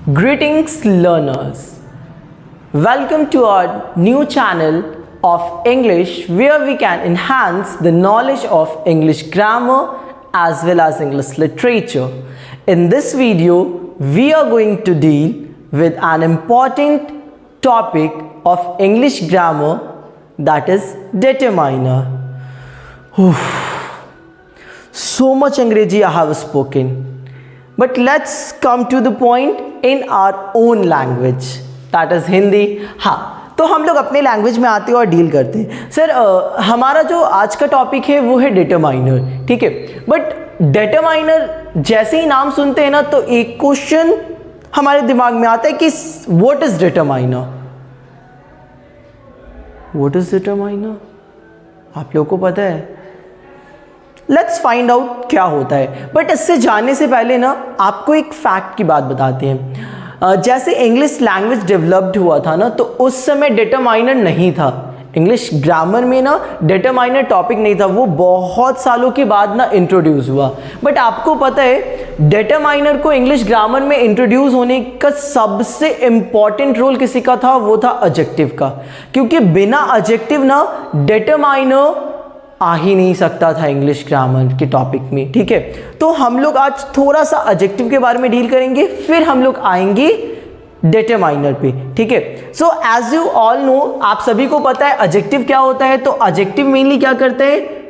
Greetings learners. Welcome to our new channel of English where we can enhance the knowledge of English grammar as well as English literature. In this video, we are going to deal with an important topic of English grammar, that is determiner. So much Angrezi I have spoken. But let's come to the point in our own language, that is Hindi. हाँ, तो हम लोग अपने language में आते हैं और deal करते हैं. सर हमारा जो आज का टॉपिक है वो है डिटरमाइनर, ठीक है. बट डिटरमाइनर जैसे ही नाम सुनते हैं ना तो एक क्वेश्चन हमारे दिमाग में आता है कि what is determiner. What is determiner आप लोगों को पता है? लेट्स फाइंड आउट क्या होता है. बट इससे जानने से पहले ना आपको एक फैक्ट की बात बताते हैं. जैसे इंग्लिश लैंग्वेज डेवलप्ड हुआ था ना तो उस समय डिटरमाइनर नहीं था. इंग्लिश ग्रामर में ना डिटरमाइनर टॉपिक नहीं था, वो बहुत सालों के बाद ना इंट्रोड्यूस हुआ. बट आपको पता है डिटरमाइनर को इंग्लिश ग्रामर में इंट्रोड्यूस होने का सबसे इंपॉर्टेंट रोल किसी का था, वो था एडजेक्टिव का. क्योंकि बिना एडजेक्टिव ना डिटरमाइनर आ ही नहीं सकता था इंग्लिश ग्रामर के टॉपिक में, ठीक है. तो हम लोग आज थोड़ा सा एडजेक्टिव के बारे में डील करेंगे, फिर हम लोग आएंगे डिटरमाइनर पे, ठीक है. So as you all know, आप सभी को पता है एडजेक्टिव क्या होता है. तो एडजेक्टिव मेनली क्या करते हैं,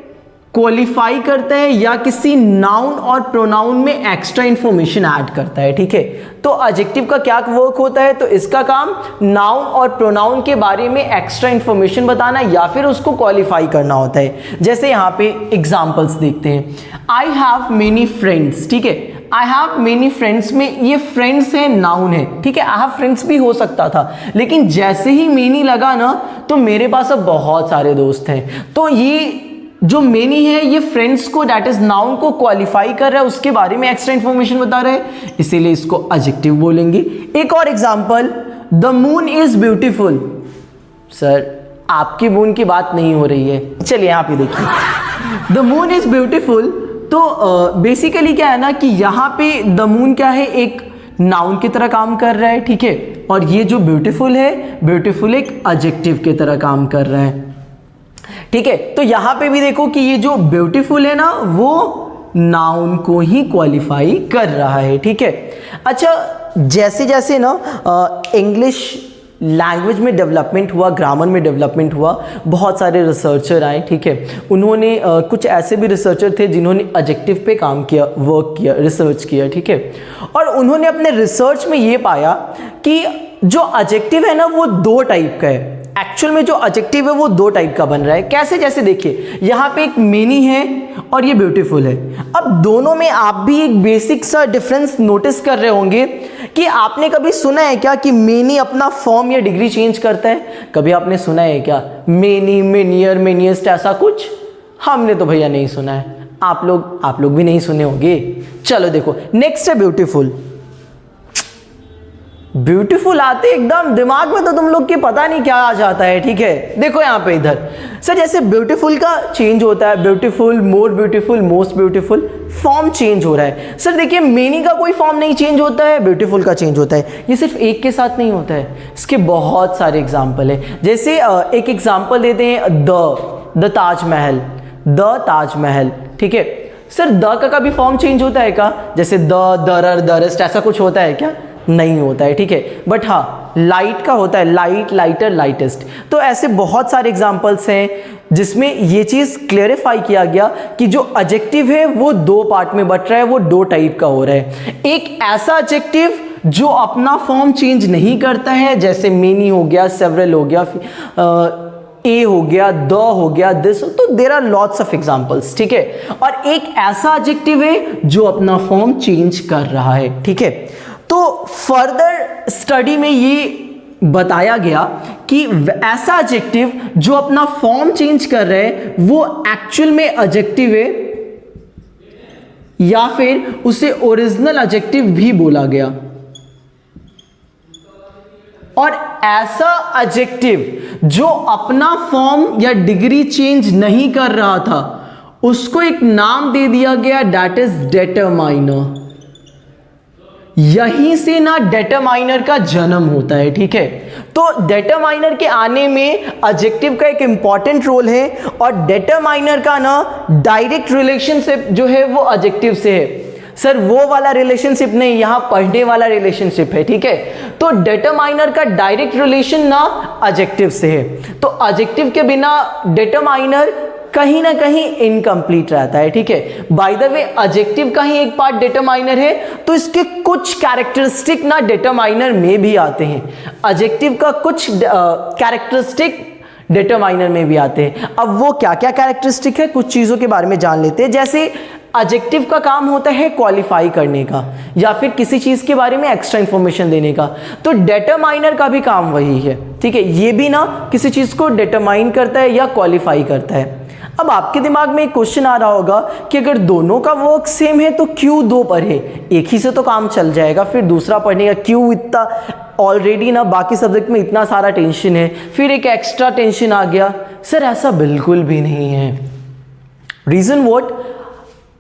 क्वालिफाई करते हैं या किसी नाउन और प्रोनाउन में एक्स्ट्रा इंफॉर्मेशन ऐड करता है, ठीक है. तो एडजेक्टिव का क्या वर्क होता है, तो इसका काम नाउन और प्रोनाउन के बारे में एक्स्ट्रा इंफॉर्मेशन बताना या फिर उसको क्वालिफाई करना होता है. जैसे यहाँ पे एग्जांपल्स देखते हैं. आई हैव मेनी फ्रेंड्स, ठीक है. आई हैव मेनी फ्रेंड्स में ये फ्रेंड्स है, नाउन है, ठीक है. आई हैव फ्रेंड्स भी हो सकता था, लेकिन जैसे ही मेनी लगा ना तो मेरे पास अब बहुत सारे दोस्त हैं. तो ये जो मेनी है ये फ्रेंड्स को, दैट इज नाउन को क्वालिफाई कर रहा है, उसके बारे में एक्स्ट्रा इंफॉर्मेशन बता रहा है, इसीलिए इसको एडजेक्टिव बोलेंगे. एक और example, the moon is beautiful. Sir आपकी मून की बात नहीं हो रही है, चलिए यहाँ पे देखिए. The moon is beautiful. तो बेसिकली क्या है ना कि यहाँ पे द मून क्या है, एक नाउन की तरह काम कर रहा है, ठीक है. और ये जो ब्यूटीफुल है, ब्यूटीफुल एक एडजेक्टिव की तरह काम कर रहा है, ठीक है. तो यहां पे भी देखो कि ये जो ब्यूटीफुल है ना वो नाउन को ही क्वालिफाई कर रहा है, ठीक है. अच्छा, जैसे जैसे ना इंग्लिश लैंग्वेज में डेवलपमेंट हुआ, ग्रामर में डेवलपमेंट हुआ, बहुत सारे रिसर्चर आए, ठीक है. उन्होंने कुछ ऐसे भी रिसर्चर थे जिन्होंने एडजेक्टिव पे काम किया, वर्क किया, रिसर्च किया, ठीक है. और उन्होंने अपने रिसर्च में ये पाया कि जो एडजेक्टिव है ना वो दो टाइप का है. एक्चुअल में जो एडजेक्टिव है वो दो टाइप का बन रहा है. कैसे, जैसे देखिए यहाँ पे एक मेनी है और ये ब्यूटीफुल है. अब दोनों में आप भी एक बेसिक सा डिफरेंस नोटिस कर रहे होंगे कि आपने कभी सुना है क्या कि मेनी अपना फॉर्म या डिग्री चेंज करता है? कभी आपने सुना है क्या मेनी, मेनियर, मेनियस्ट, ऐसा कुछ? हमने तो भैया नहीं सुना है. आप लोग भी नहीं सुने होंगे. चलो देखो, नेक्स्ट है ब्यूटीफुल. ब्यूटीफुल आते एकदम दिमाग में तो तुम लोग के पता नहीं क्या आ जाता है, ठीक है. देखो यहाँ पे इधर सर, जैसे ब्यूटीफुल का चेंज होता है, beautiful, more beautiful, most beautiful, form change हो रहा है. सर देखिए, मेनी का कोई फॉर्म नहीं चेंज होता है, ब्यूटीफुल का चेंज होता है. ये सिर्फ एक के साथ नहीं होता है, इसके बहुत सारे एग्जाम्पल है. जैसे एक एग्जाम्पल देते हैं, द ताजमहल. द ताजमहल, ठीक है. सर द का कभी फॉर्म चेंज होता है क्या? जैसे दरर, दरस्ट, ऐसा कुछ होता है क्या? नहीं होता है, ठीक है. बट हाँ, लाइट का होता है, लाइट, लाइटर, लाइटेस्ट. तो ऐसे बहुत सारे एग्जांपल्स हैं जिसमें ये चीज़ क्लेरिफाई किया गया कि जो एडजेक्टिव है वो दो पार्ट में बट रहा है, वो दो टाइप का हो रहा है. एक ऐसा एडजेक्टिव जो अपना फॉर्म चेंज नहीं करता है, जैसे मेनी हो गया, सेवरल हो गया, ए हो गया, द हो गया, दिस. तो there are lots of examples, ठीक है. और एक ऐसा एडजेक्टिव है जो अपना फॉर्म चेंज कर रहा है, ठीक है. तो फर्दर स्टडी में ये बताया गया कि ऐसा एडजेक्टिव जो अपना फॉर्म चेंज कर रहा है वो एक्चुअल में एडजेक्टिव है या फिर उसे ओरिजिनल एडजेक्टिव भी बोला गया. और ऐसा एडजेक्टिव जो अपना फॉर्म या डिग्री चेंज नहीं कर रहा था उसको एक नाम दे दिया गया, दैट इज डिटरमाइनर. यहीं से ना डिटरमाइनर का जन्म होता है, ठीक है। तो डिटरमाइनर के आने में एडजेक्टिव का एक इंपॉर्टेंट रोल है, और डिटरमाइनर का ना डायरेक्ट रिलेशनशिप जो है वो एडजेक्टिव से है। सर वो वाला रिलेशनशिप नहीं, यहां पढ़ने वाला रिलेशनशिप है, ठीक है। तो डिटरमाइनर का डायरेक्ट रिलेशन ना एडजेक्टिव से है, तो एडजेक्टिव के बिना डिटरमाइनर कहीं ना कहीं इनकम्प्लीट रहता है, ठीक है। बाय द वे एडजेक्टिव का ही एक पार्ट डिटरमाइनर है, तो इसके कुछ कैरेक्टरिस्टिक ना डिटरमाइनर में भी आते हैं। एडजेक्टिव का कुछ कैरेक्टरिस्टिक डिटरमाइनर में भी आते हैं। अब वो क्या क्या कैरेक्टरिस्टिक है, कुछ चीजों के बारे में जान लेते हैं। जैसे एडजेक्टिव का काम होता है क्वालिफाई करने का, या फिर किसी चीज के बारे में एक्स्ट्रा इंफॉर्मेशन देने का, तो डिटरमाइनर का भी काम वही है, ठीक है। ये भी ना किसी चीज को डिटरमाइन करता है या क्वालिफाई करता है। अब आपके दिमाग में एक क्वेश्चन आ रहा होगा कि अगर दोनों का वर्क सेम है तो क्यों दो पढ़े, एक ही से तो काम चल जाएगा, फिर दूसरा पढ़ने का क्यों इतना, ऑलरेडी ना बाकी सब्जेक्ट में इतना सारा टेंशन है, फिर एक एक्स्ट्रा टेंशन आ गया। सर ऐसा बिल्कुल भी नहीं है। रीजन व्हाट,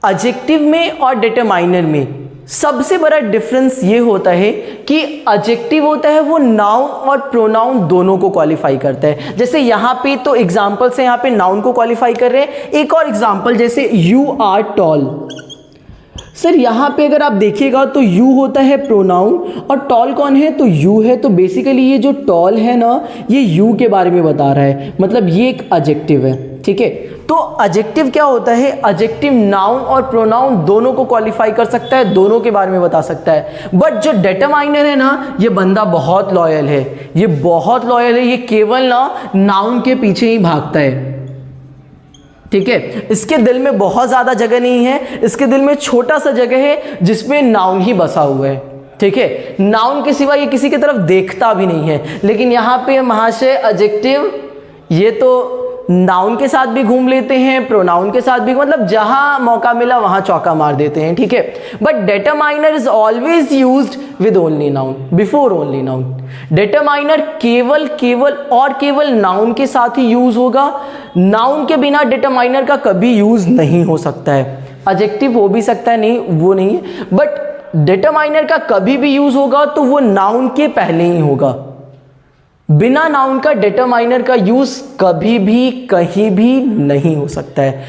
एडजेक्टिव में और डिटरमाइनर में सबसे बड़ा डिफरेंस ये होता है कि एडजेक्टिव होता है वो नाउन और प्रोनाउन दोनों को क्वालिफाई करता है। जैसे यहाँ पे तो एग्जांपल से यहाँ पे नाउन को क्वालिफाई कर रहे हैं। एक और एग्जांपल, जैसे यू आर टॉल। सर यहाँ पे अगर आप देखिएगा तो यू होता है प्रोनाउन, और टॉल कौन है, तो यू है। तो बेसिकली ये जो टॉल है ना, ये यू के बारे में बता रहा है, मतलब ये एक एडजेक्टिव है, ठीक है। तो एडजेक्टिव क्या होता है, एडजेक्टिव नाउन और प्रोनाउन दोनों को क्वालिफाई कर सकता है, दोनों के बारे में बता सकता है। बट जो डिटरमाइनर है ना, ये बंदा बहुत लॉयल है, ये बहुत लॉयल है, ये केवल ना नाउन के पीछे ही भागता है, ठीक है। इसके दिल में बहुत ज्यादा जगह नहीं है, इसके दिल में छोटा सा जगह है जिसमें नाउन ही बसा हुआ है, ठीक है। नाउन के सिवा ये किसी की तरफ देखता भी नहीं है। लेकिन यहाँ पे महाशय एडजेक्टिव ये तो नाउन के साथ भी घूम लेते हैं, प्रोनाउन के साथ भी, मतलब जहां मौका मिला वहां चौका मार देते हैं, ठीक है। But determiner is always used with only noun, before only noun. Determiner केवल नाउन के साथ ही यूज होगा, नाउन के बिना डिटरमाइनर का कभी यूज नहीं हो सकता है। एडजेक्टिव हो भी सकता है, नहीं वो नहीं है, बट डिटरमाइनर का कभी भी यूज होगा तो वो नाउन के पहले ही होगा। बिना नाउन का डिटरमाइनर का यूज कभी भी कहीं भी नहीं हो सकता है।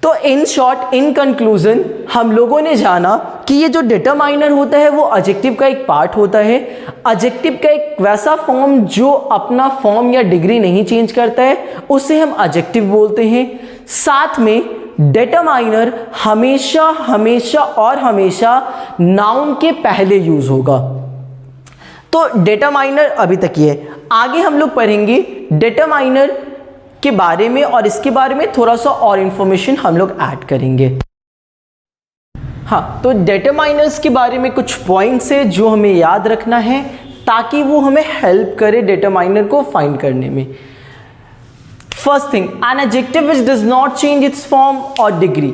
तो इन शॉर्ट, इन कंक्लूजन, हम लोगों ने जाना कि ये जो डिटरमाइनर होता है वो एडजेक्टिव का एक पार्ट होता है। एडजेक्टिव का एक वैसा फॉर्म जो अपना फॉर्म या डिग्री नहीं चेंज करता है, उसे हम एडजेक्टिव बोलते हैं। साथ में डिटरमाइनर हमेशा हमेशा और हमेशा नाउन के पहले यूज होगा। तो डिटरमाइनर अभी तक ये है। आगे हम लोग पढ़ेंगे डिटरमाइनर के बारे में, और इसके बारे में थोड़ा सा और इंफॉर्मेशन हम लोग ऐड करेंगे। हाँ, तो डिटरमाइनर्स के बारे में कुछ पॉइंट्स है जो हमें याद रखना है ताकि वो हमें हेल्प करे डिटरमाइनर को फाइंड करने में। First thing, an adjective which does not change it's form और डिग्री।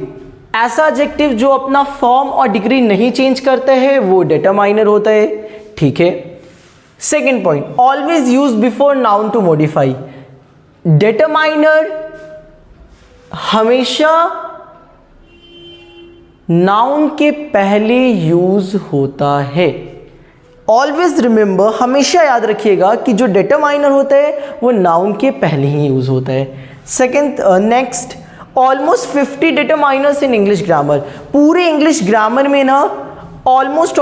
ऐसा एडजेक्टिव जो अपना फॉर्म और डिग्री नहीं चेंज करता है वो डिटरमाइनर होता है, ठीक है। Second point, always use before noun to modify. Determiner हमेशा नाउन के पहले यूज होता है। ऑलवेज रिमेंबर, हमेशा याद रखिएगा कि जो डिटरमाइनर होता है वो नाउन के पहले ही यूज होता है। Second, next, almost 50 determiners in English grammar. पूरे इंग्लिश ग्रामर में ना ऑलमोस्ट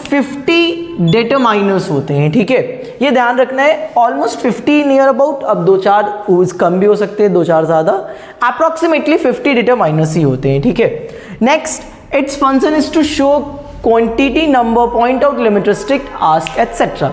50 डिटरमाइनर्स होते हैं, ठीक है। ये ध्यान रखना है, ऑलमोस्ट 50 नियर अबाउट, अब 2-4 कम भी हो सकते हैं, 2-4 ज़्यादा, अप्रॉक्सीमेटली 50 डिटरमाइनर्स ही होते हैं, ठीक है। Next, its function is to show quantity, number, point out, limit, restrict, ask, etcetera.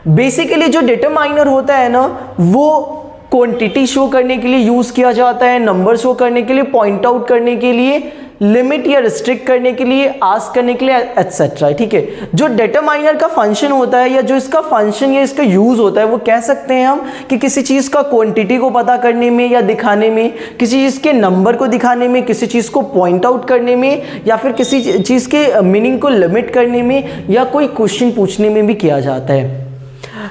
Basically जो डिटरमाइनर होता है ना, वो क्वांटिटी शो करने के लिए यूज किया जाता है, नंबर शो करने के लिए, पॉइंट आउट करने के लिए, लिमिट या रिस्ट्रिक्ट करने के लिए, आस्क करने के लिए, एटसेट्रा, ठीक है। जो डिटरमाइनर का फंक्शन होता है या जो इसका फंक्शन या इसका यूज होता है वो कह सकते हैं हम कि किसी चीज का क्वांटिटी को पता करने में या दिखाने में, किसी चीज के नंबर को दिखाने में, किसी चीज को पॉइंट आउट करने में, या फिर किसी चीज के मीनिंग को लिमिट करने में, या कोई क्वेश्चन पूछने में भी किया जाता है।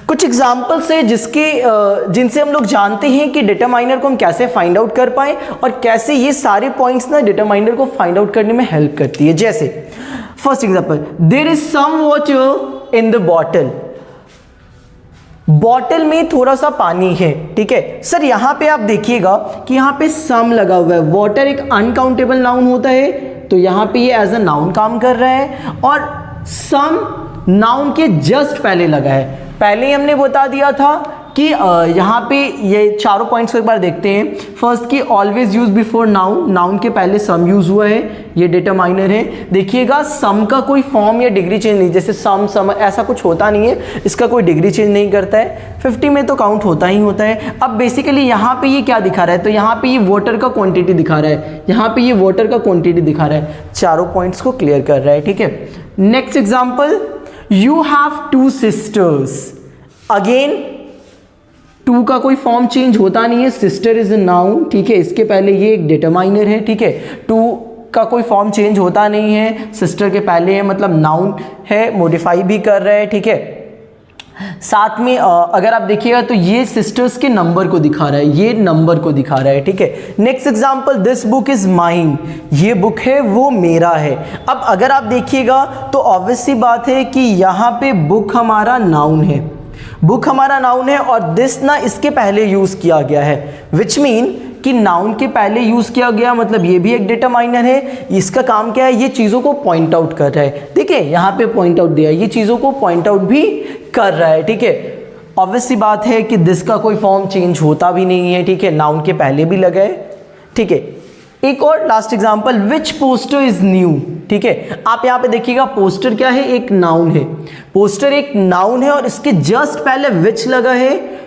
कुछ एग्जाम्पल्स है जिनसे हम लोग जानते हैं कि डिटरमाइनर को हम कैसे फाइंड आउट कर पाए और कैसे ये सारे पॉइंट्स ना डिटरमाइनर को फाइंड आउट करने में हेल्प करती है। जैसे first example, there is some water in the bottle. Bottle में थोड़ा सा पानी है, ठीक है सर। यहां पे आप देखिएगा कि यहां पे सम लगा हुआ है। वाटर एक अनकाउंटेबल नाउन होता है, तो यहां पे ये एज अ नाउन काम कर रहा है, और सम नाउन के जस्ट पहले लगा है। पहले ही हमने बता दिया था कि यहाँ पे ये चारों पॉइंट्स को एक बार देखते हैं। फर्स्ट कि always use before noun, noun के पहले सम यूज हुआ है, ये डिटरमाइनर है। देखिएगा सम का कोई फॉर्म या डिग्री चेंज नहीं, जैसे सम ऐसा कुछ होता नहीं है, इसका कोई डिग्री चेंज नहीं करता है। 50 में तो काउंट होता ही होता है। अब बेसिकली यहाँ पे ये क्या दिखा रहा है, तो यहाँ पे ये वाटर का क्वांटिटी दिखा रहा है, यहाँ पे ये वाटर का क्वांटिटी दिखा रहा है, चारों पॉइंट्स को क्लियर कर रहा है, ठीक है। Next example, you have 2 sisters. Again 2 का कोई फॉर्म चेंज होता नहीं है, सिस्टर इज अ नाउन, ठीक है। इसके पहले ये एक डिटरमाइनर है, ठीक है। 2 का कोई फॉर्म चेंज होता नहीं है, सिस्टर के पहले है, मतलब नाउन है, मॉडिफाई भी कर रहा है, ठीक है। साथ में अगर आप देखिएगा तो ये सिस्टर्स के नंबर को दिखा रहा है, ये नंबर को दिखा रहा है, ठीक है। Next example, this book is mine. ये बुक है वो मेरा है। अब अगर आप देखिएगा तो ऑब्वियस सी बात है कि यहाँ पे बुक हमारा नाउन है, बुक हमारा नाउन है, और दिस ना इसके पहले यूज किया गया है, विच मीन कि नाउन के पहले यूज किया गया, मतलब ये भी एक डिटरमाइनर है। इसका काम क्या है, ये चीज़ों को पॉइंट आउट कर रहा है। देखिए यहाँ पे पॉइंट आउट दिया है, ये चीज़ों को पॉइंट आउट भी कर रहा है, ठीक है। ऑब्वियस सी बात है कि दिस का कोई फॉर्म चेंज होता भी नहीं है, ठीक है, नाउन के पहले भी लगा है, ठीक है। एक और last example, which poster is new, ठीक है। आप यहाँ पे देखिएगा पोस्टर क्या है, एक नाउन है, पोस्टर एक नाउन है, और इसके जस्ट पहले विच लगा है,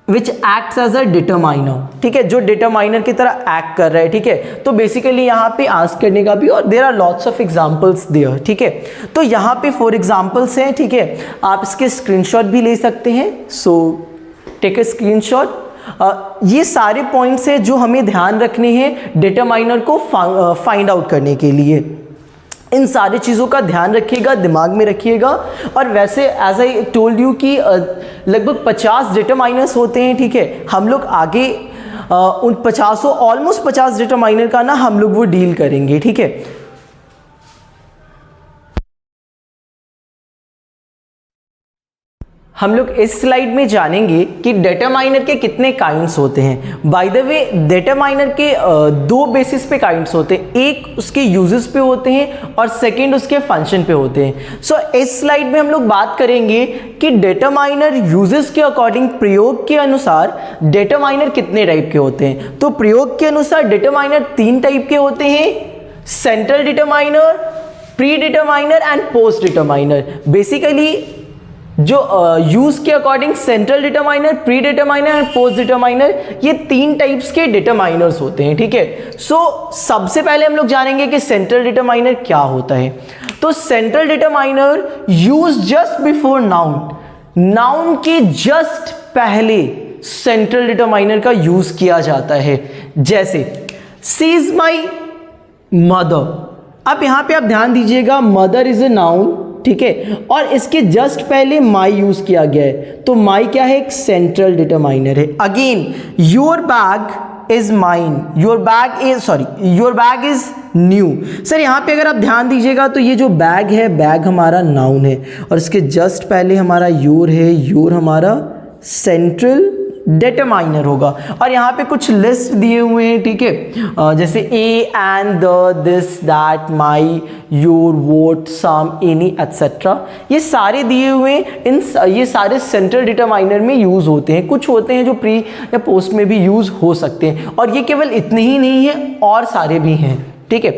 which acts as a determiner, ठीक है, जो डिटरमाइनर की तरह एक्ट कर रहा है, ठीक है। तो बेसिकली यहाँ पे आस्क करने का भी, और there are lots of examples there, ठीक है। तो यहाँ पे 4 एग्जांपल्स हैं, ठीक है। आप इसके स्क्रीनशॉट भी ले सकते हैं, सो टेक अ स्क्रीनशॉट। ये सारे पॉइंट्स हैं जो हमें ध्यान रखने हैं डिटरमाइनर को फाइंड आउट करने के लिए। इन सारी चीज़ों का ध्यान रखिएगा, दिमाग में रखिएगा। और वैसे एज आई टोल्ड यू कि लगभग 50 डिटरमाइनर्स होते हैं, ठीक है। हम लोग आगे उन 50 ऑलमोस्ट 50 डिटरमाइनर का ना हम लोग वो डील करेंगे, ठीक है। हम लोग इस स्लाइड में जानेंगे कि डिटरमाइनर के कितने काइंड्स होते हैं। बाय द वे डिटरमाइनर के 2 बेसिस पे काइंड्स होते हैं, एक उसके यूजेस पे होते हैं और सेकंड उसके फंक्शन पे होते हैं। सो इस स्लाइड में हम लोग बात करेंगे कि डिटरमाइनर यूजेस के अकॉर्डिंग, प्रयोग के अनुसार डिटरमाइनर कितने टाइप के होते हैं। तो प्रयोग के अनुसार डिटरमाइनर 3 टाइप के होते हैं, central determiner, pre determiner and post determiner. Basically जो यूज के according central determiner, pre determiner and post determiner, ये 3 टाइप्स के डिटरमाइनर्स होते हैं, ठीक है। सो सबसे पहले हम लोग जानेंगे कि सेंट्रल डिटरमाइनर क्या होता है। तो central determiner use just before noun, noun के जस्ट पहले सेंट्रल डिटरमाइनर का यूज किया जाता है। जैसे शी इज माई मदर। अब यहां पे आप ध्यान दीजिएगा, मदर इज ए नाउन, ठीक है, और इसके जस्ट पहले माई यूज किया गया है, तो माई क्या है, एक सेंट्रल डिटरमाइनर है। Again your bag is mine, your bag is new. Sir यहाँ पे अगर आप ध्यान दीजिएगा तो ये जो बैग है, बैग हमारा नाउन है, और इसके जस्ट पहले हमारा योर है, योर हमारा सेंट्रल डिटरमाइनर होगा। और यहाँ पे कुछ लिस्ट दिए हुए हैं, ठीक है, जैसे a and the, this, that, my, your, what, some, any etcetera, ये सारे दिए हुए ये सारे सेंट्रल डिटरमाइनर में यूज होते हैं। कुछ होते हैं जो प्री या पोस्ट में भी यूज हो सकते हैं, और ये केवल इतने ही नहीं है, और सारे भी हैं, ठीक है।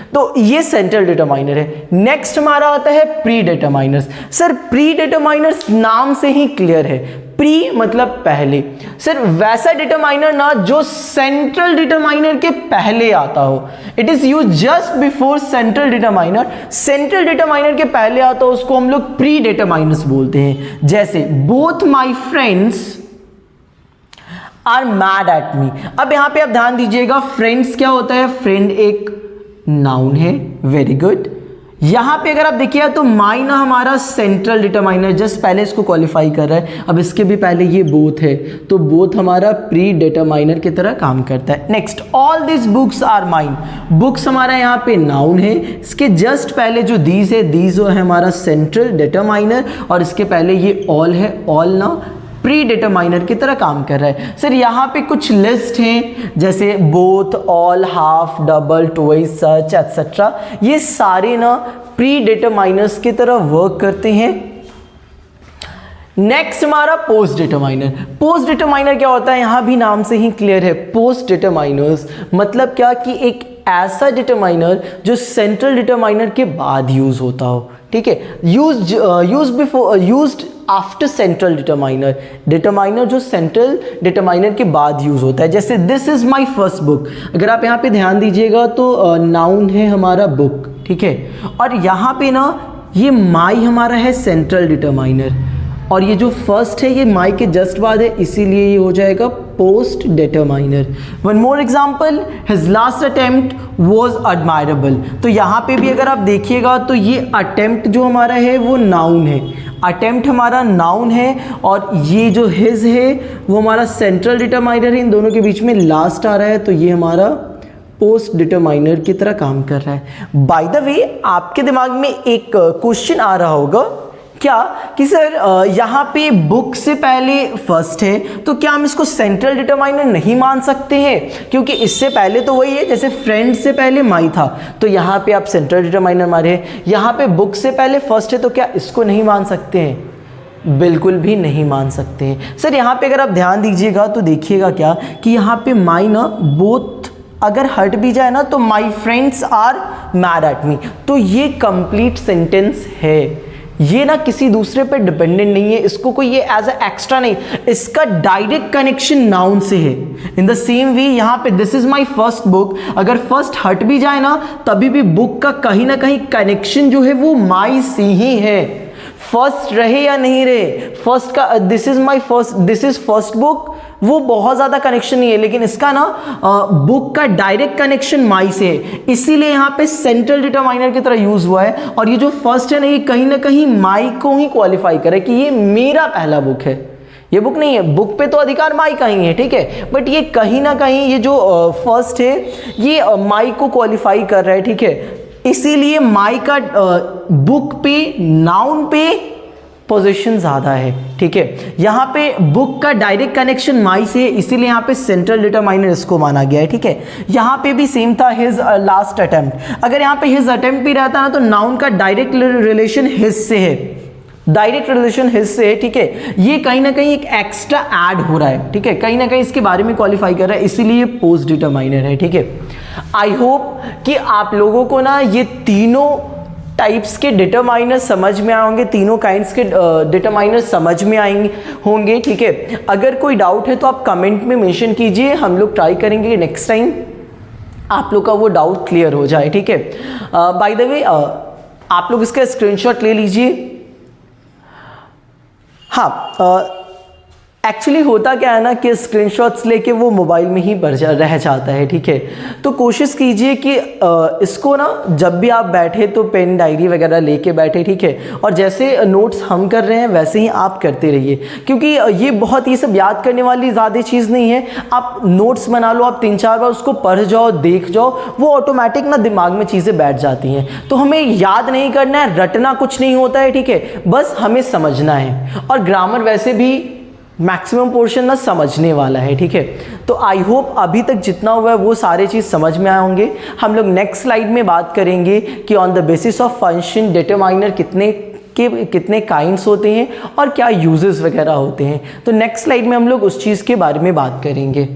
तो ये सेंट्रल डिटरमाइनर है। नेक्स्ट हमारा आता है pre determiners. Sir pre determiners नाम से ही क्लियर है, प्री मतलब पहले। सर वैसा डिटरमाइनर ना जो सेंट्रल डिटरमाइनर के पहले आता हो, it is use just before central determiner. Central determiner के पहले आता हो उसको हम लोग प्री डिटरमाइनर्स बोलते हैं। जैसे both my friends are mad at me. अब यहां पे आप ध्यान दीजिएगा, फ्रेंड्स क्या होता है, फ्रेंड एक नाउन है, वेरी गुड। यहाँ पे अगर आप देखिए तो माई ना हमारा सेंट्रल डिटरमाइनर, जस्ट पहले इसको क्वालिफाई कर रहा है, अब इसके भी पहले ये बोथ है, तो बोथ हमारा प्री डिटरमाइनर की तरह काम करता है। Next, all this books are mine, books हमारा यहाँ पे नाउन है, इसके जस्ट पहले जो दीज है, दीज है हमारा सेंट्रल डिटरमाइनर, और इसके पहले ये ऑल है, ऑल ना प्री डिटरमाइनर की तरह काम कर रहा है। सर यहाँ पे कुछ लिस्ट हैं जैसे both, all, half, double, twice, such etcetera, ये सारे ना प्री डिटरमाइनर्स की तरह वर्क करते हैं। नेक्स्ट हमारा पोस्ट डिटरमाइनर। पोस्ट डिटरमाइनर क्या होता है, यहाँ भी नाम से ही क्लियर है, पोस्ट डिटरमाइनर्स मतलब क्या कि एक ऐसा डिटरमाइनर जो सेंट्रल डिटरमाइनर के बाद यूज होता हो, ठीक है, used after central determiner, determiner जो सेंट्रल डिटरमाइनर के बाद यूज होता है। जैसे this is my first book, अगर आप यहाँ पे ध्यान दीजिएगा तो नाउन है हमारा बुक, ठीक है, और यहाँ पे ना ये माई हमारा है सेंट्रल डिटरमाइनर, और ये जो फर्स्ट है ये माई के जस्ट बाद है, इसीलिए ये हो जाएगा post determiner. One more example, his last attempt was admirable, तो यहाँ पे भी अगर आप देखिएगा तो ये अटेम्प्ट जो हमारा है वो नाउन है, अटेम्प्ट हमारा नाउन है, और ये जो हिज है वो हमारा सेंट्रल डिटरमाइनर है, इन दोनों के बीच में लास्ट आ रहा है, तो ये हमारा पोस्ट डिटरमाइनर की तरह काम कर रहा है। बाय द वे, आपके दिमाग में एक क्वेश्चन आ रहा होगा क्या कि सर यहाँ पे बुक से पहले फर्स्ट है, तो क्या हम इसको सेंट्रल डिटरमाइनर नहीं मान सकते हैं, क्योंकि इससे पहले तो वही है, जैसे फ्रेंड से पहले माई था, तो यहाँ पे आप सेंट्रल डिटरमाइनर मारे, यहाँ पे बुक से पहले फर्स्ट है, तो क्या इसको नहीं मान सकते हैं? बिल्कुल भी नहीं मान सकते हैं। सर यहाँ पे अगर आप ध्यान दीजिएगा तो देखिएगा क्या कि यहाँ पे माई ना बोथ अगर हट भी जाए ना तो my friends are mad at me, तो ये कंप्लीट सेंटेंस है, ये ना किसी दूसरे पे डिपेंडेंट नहीं है, इसको कोई ये एज अ एक्स्ट्रा नहीं, इसका डायरेक्ट कनेक्शन नाउन से है। इन द सेम वे यहाँ पे this is my first book, अगर फर्स्ट हट भी जाए ना तभी भी बुक का कहीं ना कहीं कनेक्शन जो है वो माई से ही है, फर्स्ट रहे या नहीं रहे, फर्स्ट का this is my first, this is first book, वो बहुत ज़्यादा कनेक्शन नहीं है, लेकिन इसका ना बुक का डायरेक्ट कनेक्शन माई से है, इसीलिए यहाँ पे सेंट्रल डिटरमाइनर की तरह यूज हुआ है, और ये जो फर्स्ट है ना कहीं माई को ही क्वालिफाई करे कि ये मेरा पहला बुक है, ये बुक नहीं है, बुक पे तो अधिकार माई का ही है, ठीक है, बट ये कहीं ना कहीं ये जो फर्स्ट है ये माई को क्वालिफाई कर रहा है, ठीक है, इसीलिए माई का बुक पे नाउन पे पोजीशन ज़्यादा है, ठीक है, यहाँ पे बुक का डायरेक्ट कनेक्शन माई से है, इसीलिए यहाँ पे सेंट्रल डिटरमाइनर इसको माना गया है, ठीक है। यहाँ पे भी सेम था हिज लास्ट अटेम्प्ट, अगर यहाँ पे हिज अटेम्प्ट भी रहता ना तो नाउन का डायरेक्ट रिलेशन हिज से है, डायरेक्ट रिलेशन हिज से है, ठीक है, ये कहीं ना कहीं एक एक्स्ट्रा ऐड हो रहा है, ठीक है, कहीं ना कहीं इसके बारे में क्वालिफाई कर रहा है, इसीलिए पोस्ट डिटरमाइनर है, ठीक है। आई होप कि आप लोगों को ना ये तीनों टाइप्स के डिटरमाइनर समझ में आए होंगे, तीनों काइंड्स के डिटरमाइनर समझ में आएंगे होंगे, ठीक है। अगर कोई डाउट है तो आप कमेंट में मेंशन कीजिए, हम लोग ट्राई करेंगे नेक्स्ट टाइम आप लोग का वो डाउट क्लियर हो जाए, ठीक है। बाय द वे आप लोग इसका स्क्रीनशॉट ले लीजिए। हाँ, एक्चुअली होता क्या है ना कि स्क्रीनशॉट्स लेके वो मोबाइल में ही रह जाता है, ठीक है, तो कोशिश कीजिए कि इसको ना जब भी आप बैठे तो पेन डायरी वगैरह लेके बैठे, ठीक है, और जैसे नोट्स हम कर रहे हैं वैसे ही आप करते रहिए, क्योंकि ये बहुत ये सब याद करने वाली ज़्यादा चीज़ नहीं है, आप नोट्स बना लो, आप 3-4 बार उसको पढ़ जाओ, देख जाओ, वो ऑटोमेटिक ना दिमाग में चीज़ें बैठ जाती हैं, तो हमें याद नहीं करना है, रटना कुछ नहीं होता है, ठीक है, बस हमें समझना है, और ग्रामर वैसे भी मैक्सिमम पोर्शन ना समझने वाला है, ठीक है। तो आई होप अभी तक जितना हुआ है वो सारे चीज़ समझ में आए होंगे। हम लोग नेक्स्ट स्लाइड में बात करेंगे कि on the basis of function determiner कितने काइंड्स होते हैं और क्या यूजेस वगैरह होते हैं, तो नेक्स्ट स्लाइड में हम लोग उस चीज़ के बारे में बात करेंगे।